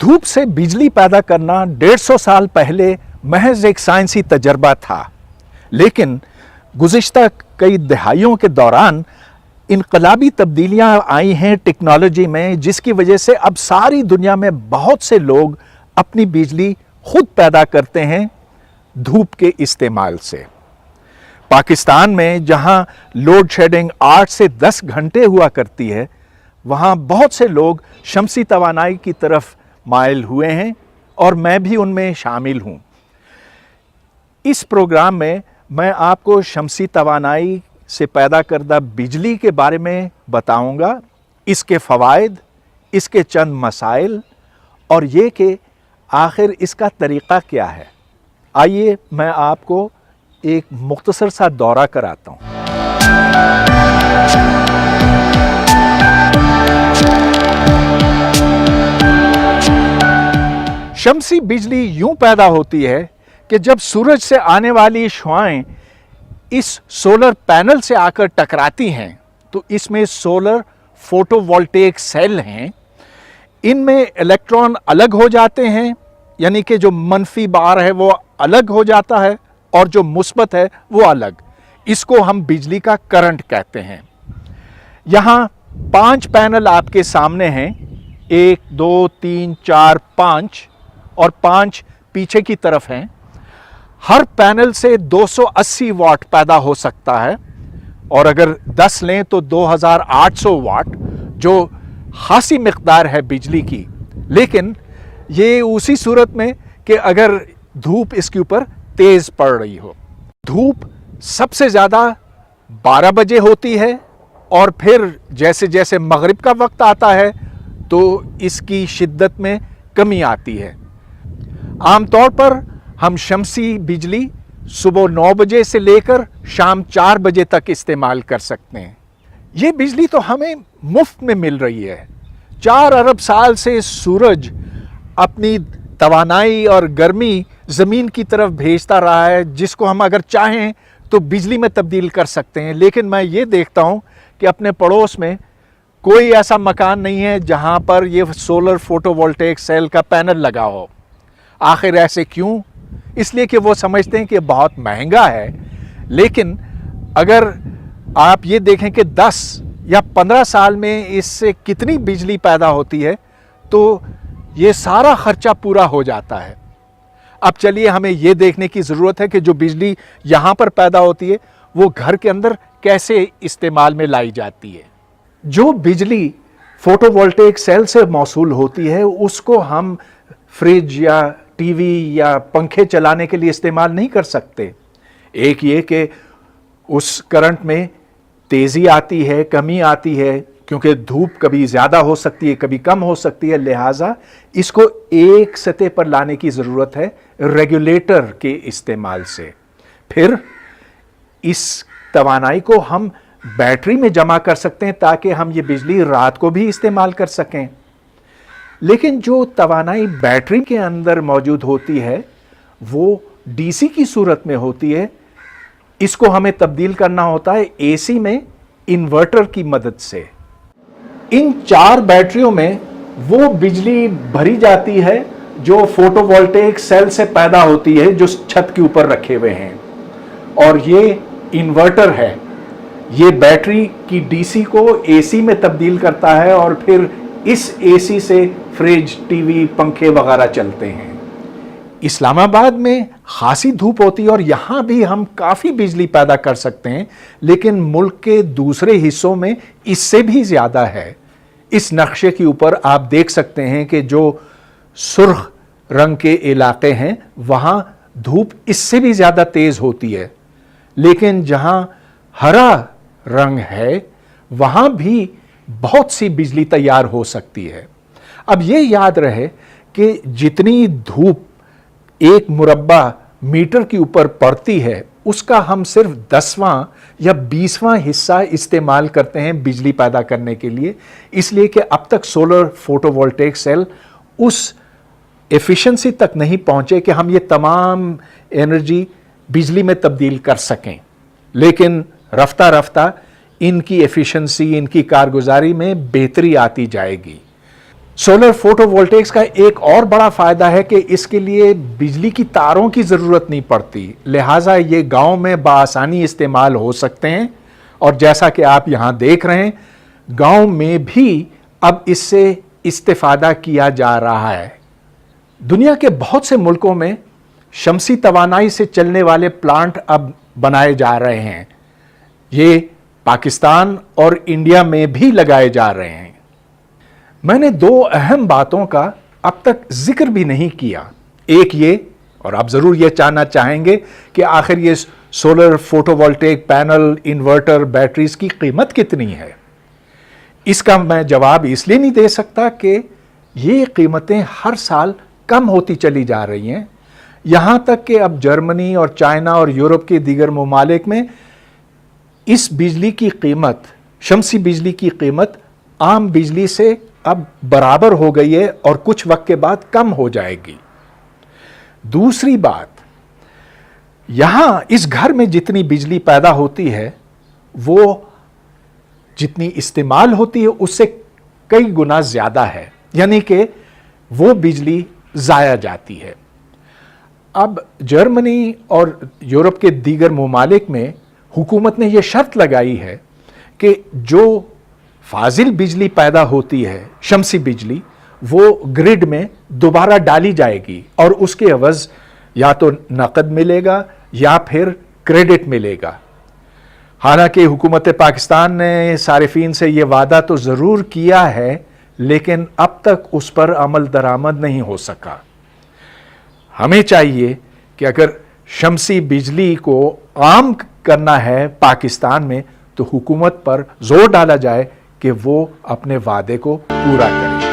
धूप से बिजली पैदा करना 150 साल पहले महज एक साइंसी तजर्बा था, लेकिन गुज़िश्ता कई दहाइयों के दौरान इनकलाबी तब्दीलियां आई हैं टेक्नोलॉजी में, जिसकी वजह से अब सारी दुनिया में बहुत से लोग अपनी बिजली खुद पैदा करते हैं धूप के इस्तेमाल से। पाकिस्तान में जहां लोड शेडिंग 8 से 10 घंटे हुआ करती है, वहां बहुत से लोग शमसी तवानाई की तरफ माइल हुए हैं और मैं भी उनमें शामिल हूं। इस प्रोग्राम में मैं आपको शमसी तवानाई से पैदा करदा बिजली के बारे में बताऊंगा, इसके फ़वाइद, इसके चंद मसाइल और ये कि आखिर इसका तरीक़ा क्या है। आइए मैं आपको एक मुख्तसर सा दौरा कराता हूँ। शमसी बिजली यूं पैदा होती है कि जब सूरज से आने वाली शुआएं इस सोलर पैनल से आकर टकराती हैं तो इसमें सोलर फोटोवोल्टेइक सेल हैं। इनमें इलेक्ट्रॉन अलग हो जाते हैं, यानी कि जो मनफी बार है वो अलग हो जाता है और जो मुस्बत है वो अलग। इसको हम बिजली का करंट कहते हैं। यहाँ 5 पैनल आपके सामने हैं, 1 2 3 4 5 और 5 पीछे की तरफ हैं। हर पैनल से 280 वाट पैदा हो सकता है और अगर 10 लें तो 2800 वाट, जो खासी मिकदार है बिजली की। लेकिन ये उसी सूरत में कि अगर धूप इसके ऊपर तेज पड़ रही हो। धूप सबसे ज़्यादा 12 बजे होती है और फिर जैसे जैसे मगरिब का वक्त आता है तो इसकी शिद्दत में कमी आती है। आमतौर पर हम शमसी बिजली सुबह 9 बजे से लेकर शाम 4 बजे तक इस्तेमाल कर सकते हैं। ये बिजली तो हमें मुफ्त में मिल रही है। 4 अरब साल से सूरज अपनी तवानाई और गर्मी ज़मीन की तरफ भेजता रहा है, जिसको हम अगर चाहें तो बिजली में तब्दील कर सकते हैं। लेकिन मैं ये देखता हूँ कि अपने पड़ोस में कोई ऐसा मकान नहीं है जहाँ पर ये सोलर फोटोवोल्टेइक सेल का पैनल लगा हो। आखिर ऐसे क्यों? इसलिए कि वो समझते हैं कि बहुत महंगा है। लेकिन अगर आप ये देखें कि 10 या 15 साल में इससे कितनी बिजली पैदा होती है तो ये सारा खर्चा पूरा हो जाता है। अब चलिए हमें ये देखने की ज़रूरत है कि जो बिजली यहाँ पर पैदा होती है वो घर के अंदर कैसे इस्तेमाल में लाई जाती है। जो बिजली फोटोवोल्टेइक सेल से मौसूल होती है उसको हम फ्रिज या टीवी या पंखे चलाने के लिए इस्तेमाल नहीं कर सकते। एक ये कि उस करंट में तेज़ी आती है, कमी आती है, क्योंकि धूप कभी ज़्यादा हो सकती है, कभी कम हो सकती है। लिहाजा इसको एक सतह पर लाने की ज़रूरत है रेगुलेटर के इस्तेमाल से। फिर इस तवानाई को हम बैटरी में जमा कर सकते हैं ताकि हम ये बिजली रात को भी इस्तेमाल कर सकें। लेकिन जो तवानाई बैटरी के अंदर मौजूद होती है वो डीसी की सूरत में होती है। इसको हमें तब्दील करना होता है एसी में इन्वर्टर की मदद से। इन 4 बैटरियों में वो बिजली भरी जाती है जो फोटोवोल्टेइक सेल से पैदा होती है, जो छत के ऊपर रखे हुए हैं। और ये इन्वर्टर है, ये बैटरी की डीसी को एसी में तब्दील करता है और फिर इस एसी से फ्रिज, टीवी, पंखे वगैरह चलते हैं। इस्लामाबाद में खासी धूप होती है और यहाँ भी हम काफ़ी बिजली पैदा कर सकते हैं, लेकिन मुल्क के दूसरे हिस्सों में इससे भी ज़्यादा है। इस नक्शे के ऊपर आप देख सकते हैं कि जो सुर्ख रंग के इलाके हैं वहाँ धूप इससे भी ज़्यादा तेज़ होती है, लेकिन जहाँ हरा रंग है वहाँ भी बहुत सी बिजली तैयार हो सकती है। अब ये याद रहे कि जितनी धूप 1 मुरब्बा मीटर के ऊपर पड़ती है उसका हम सिर्फ 10वां या 20वां हिस्सा इस्तेमाल करते हैं बिजली पैदा करने के लिए, इसलिए कि अब तक सोलर फोटोवोल्टेइक सेल उस एफिशिएंसी तक नहीं पहुंचे कि हम ये तमाम एनर्जी बिजली में तब्दील कर सकें। लेकिन रफ्ता रफ्ता इनकी एफिशिएंसी, इनकी कारगुजारी में बेहतरी आती जाएगी। सोलर फोटोवोल्टेक्स का एक और बड़ा फायदा है कि इसके लिए बिजली की तारों की ज़रूरत नहीं पड़ती, लिहाजा ये गांव में बआसानी इस्तेमाल हो सकते हैं। और जैसा कि आप यहाँ देख रहे हैं, गांव में भी अब इससे इस्तेफादा किया जा रहा है। दुनिया के बहुत से मुल्कों में शमसी तवानाई से चलने वाले प्लांट अब बनाए जा रहे हैं। ये पाकिस्तान और इंडिया में भी लगाए जा रहे हैं। मैंने दो अहम बातों का अब तक जिक्र भी नहीं किया। एक ये, और आप जरूर ये जानना चाहेंगे कि आखिर ये solar photovoltaic panel, inverter, batteries की कीमत कितनी है। इसका मैं जवाब इसलिए नहीं दे सकता कि ये कीमतें हर साल कम होती चली जा रही हैं। यहां तक कि अब जर्मनी और चाइना और यूरोप के दीगर ममालिक में इस बिजली की कीमत, शमसी बिजली की कीमत आम बिजली से अब बराबर हो गई है और कुछ वक्त के बाद कम हो जाएगी। दूसरी बात, यहां इस घर में जितनी बिजली पैदा होती है वो जितनी इस्तेमाल होती है उससे कई गुना ज्यादा है, यानी कि वो बिजली जाया जाती है। अब जर्मनी और यूरोप के दीगर ममालिक में हुकूमत ने यह शर्त लगाई है कि जो फाजिल बिजली पैदा होती है, शमसी बिजली, वो ग्रिड में दोबारा डाली जाएगी और उसके एवज या तो नकद मिलेगा या फिर क्रेडिट मिलेगा। हालांकि हुकूमत पाकिस्तान ने सारिफीन से ये वादा तो ज़रूर किया है, लेकिन अब तक उस पर अमल दरामद नहीं हो सका। हमें चाहिए कि अगर शमसी बिजली को आम करना है पाकिस्तान में, तो हुकूमत पर जोर डाला जाए कि वो अपने वादे को पूरा करे।